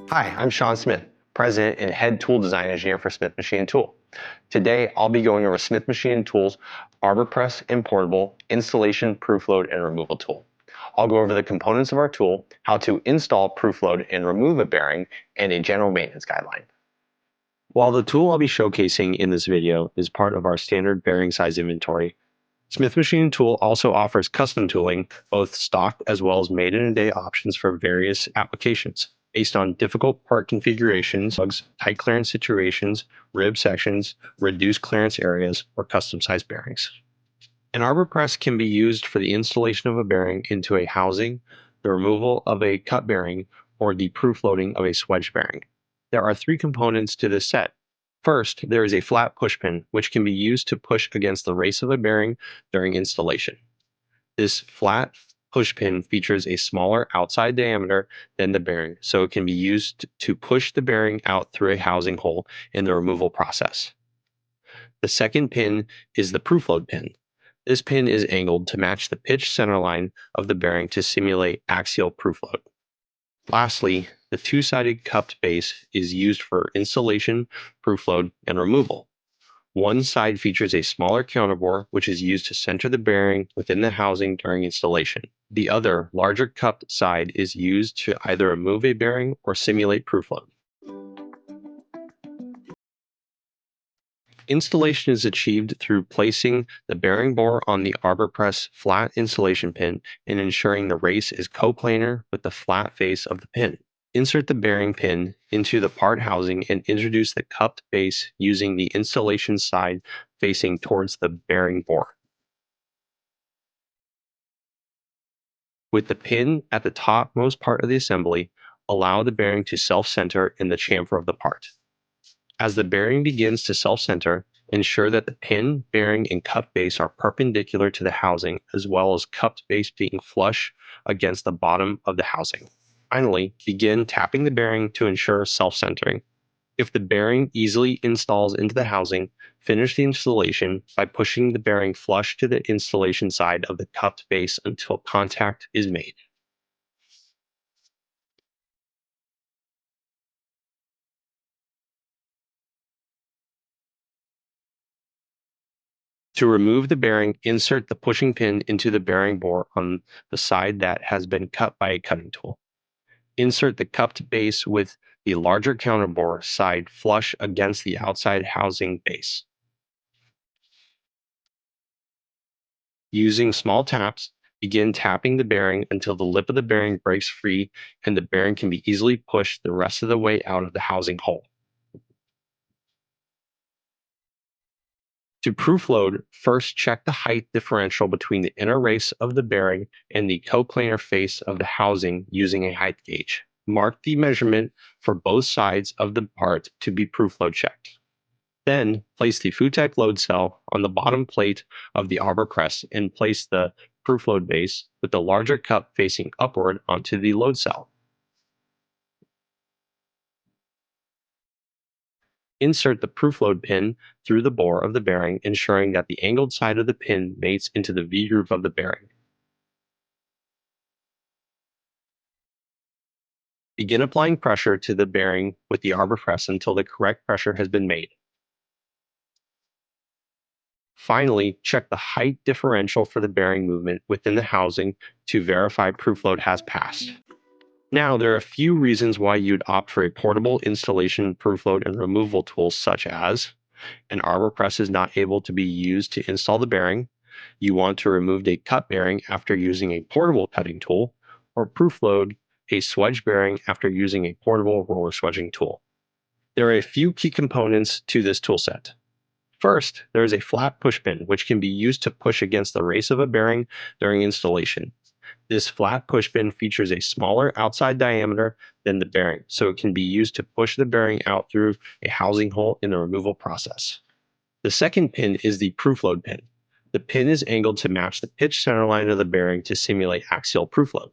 Hi, I'm Sean Smith, President and Head Tool Design Engineer for Smith Machine Tool. Today, I'll be going over Smith Machine Tool's Arbor Press and Portable Installation, Proof Load, and Removal Tool. I'll go over the components of our tool, how to install, proof load, and remove a bearing, and a general maintenance guideline. While the tool I'll be showcasing in this video is part of our standard bearing size inventory, Smith Machine Tool also offers custom tooling, both stock as well as made-in-a-day options for various applications, based on difficult part configurations, lugs, tight clearance situations, rib sections, reduced clearance areas, or custom-sized bearings. An arbor press can be used for the installation of a bearing into a housing, the removal of a cut bearing, or the proof loading of a swage bearing. There are three components to this set. First, there is a flat push pin, which can be used to push against the race of a bearing during installation. This flat push pin features a smaller outside diameter than the bearing, so it can be used to push the bearing out through a housing hole in the removal process. The second pin is the proof load pin. This pin is angled to match the pitch center line of the bearing to simulate axial proof load. Lastly, the two-sided cupped base is used for installation, proof load, and removal. One side features a smaller counterbore, which is used to center the bearing within the housing during installation. The other, larger cupped side is used to either remove a bearing or simulate proof load. Installation is achieved through placing the bearing bore on the arbor press flat installation pin and ensuring the race is coplanar with the flat face of the pin. Insert the bearing pin into the part housing and introduce the cupped base using the installation side facing towards the bearing bore. With the pin at the topmost part of the assembly, allow the bearing to self-center in the chamfer of the part. As the bearing begins to self-center, ensure that the pin, bearing, and cup base are perpendicular to the housing, as well as cupped base being flush against the bottom of the housing. Finally, begin tapping the bearing to ensure self-centering. If the bearing easily installs into the housing, finish the installation by pushing the bearing flush to the installation side of the cupped base until contact is made. To remove the bearing, insert the pushing pin into the bearing bore on the side that has been cut by a cutting tool. Insert the cupped base with the larger counterbore side flush against the outside housing base. Using small taps, begin tapping the bearing until the lip of the bearing breaks free and the bearing can be easily pushed the rest of the way out of the housing hole. To proof load, first check the height differential between the inner race of the bearing and the coplanar face of the housing using a height gauge. Mark the measurement for both sides of the part to be proof load checked. Then place the food-type load cell on the bottom plate of the arbor press and place the proof load base with the larger cup facing upward onto the load cell. Insert the proof load pin through the bore of the bearing, ensuring that the angled side of the pin mates into the V-groove of the bearing. Begin applying pressure to the bearing with the arbor press until the correct pressure has been made. Finally, check the height differential for the bearing movement within the housing to verify proof load has passed. Now, there are a few reasons why you'd opt for a portable installation, proof load, and removal tool, such as an arbor press is not able to be used to install the bearing, you want to remove a cut bearing after using a portable cutting tool, or proof load a swage bearing after using a portable roller swedging tool. There are a few key components to this tool set. First, there is a flat push pin, which can be used to push against the race of a bearing during installation. This flat push pin features a smaller outside diameter than the bearing, so it can be used to push the bearing out through a housing hole in the removal process. The second pin is the proof load pin. The pin is angled to match the pitch center line of the bearing to simulate axial proof load.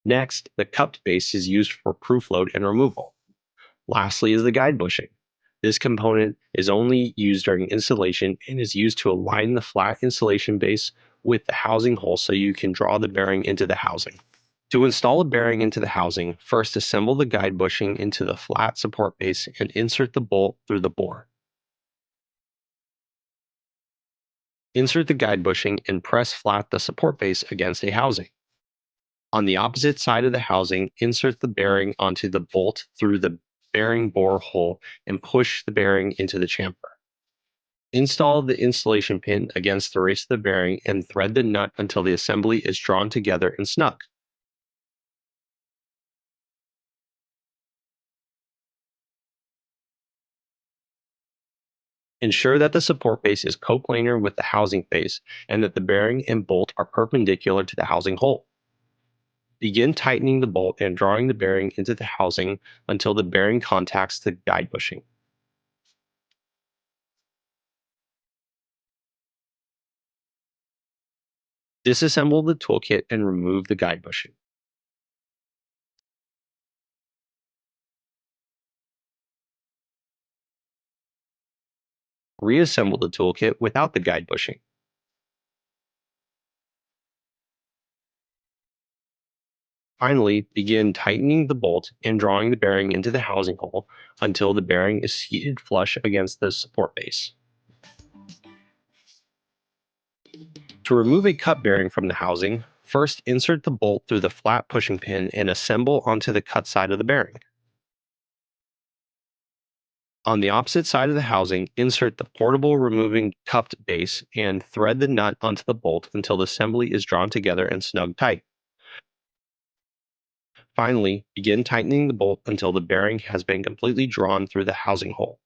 Next, the cupped base is used for proof load and removal. Lastly is the guide bushing. This component is only used during installation and is used to align the flat installation base with the housing hole so you can draw the bearing into the housing. To install a bearing into the housing, first assemble the guide bushing into the flat support base and insert the bolt through the bore. Insert the guide bushing and press flat the support base against a housing. On the opposite side of the housing, insert the bearing onto the bolt through the bearing bore hole and push the bearing into the chamfer. Install the installation pin against the race of the bearing and thread the nut until the assembly is drawn together and snug. Ensure that the support base is coplanar with the housing face and that the bearing and bolt are perpendicular to the housing hole. Begin tightening the bolt and drawing the bearing into the housing until the bearing contacts the guide bushing. Disassemble the toolkit and remove the guide bushing. Reassemble the toolkit without the guide bushing. Finally, begin tightening the bolt and drawing the bearing into the housing hole until the bearing is seated flush against the support base. To remove a cut bearing from the housing, first insert the bolt through the flat pushing pin and assemble onto the cut side of the bearing. On the opposite side of the housing, insert the portable removing cupped base and thread the nut onto the bolt until the assembly is drawn together and snug tight. Finally, begin tightening the bolt until the bearing has been completely drawn through the housing hole.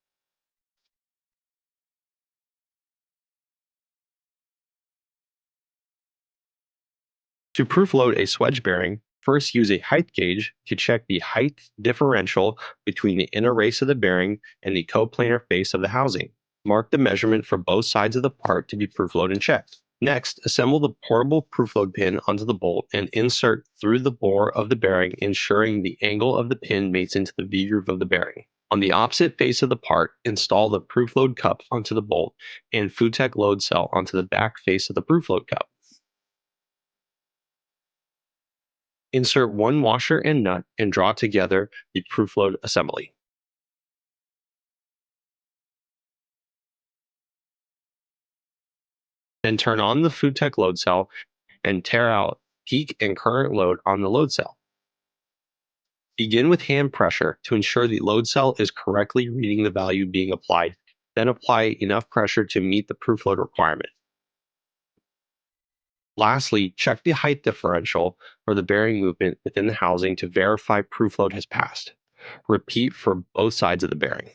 To proof load a swage bearing, first use a height gauge to check the height differential between the inner race of the bearing and the coplanar face of the housing. Mark the measurement for both sides of the part to be proof load and checked. Next, assemble the portable proof load pin onto the bolt and insert through the bore of the bearing, ensuring the angle of the pin mates into the V-groove of the bearing. On the opposite face of the part, install the proof load cup onto the bolt and FoodTech load cell onto the back face of the proof load cup. Insert one washer and nut and draw together the proof load assembly. Then turn on the FoodTech load cell and tear out peak and current load on the load cell. Begin with hand pressure to ensure the load cell is correctly reading the value being applied. Then apply enough pressure to meet the proof load requirement. Lastly, check the height differential for the bearing movement within the housing to verify proof load has passed. Repeat for both sides of the bearing.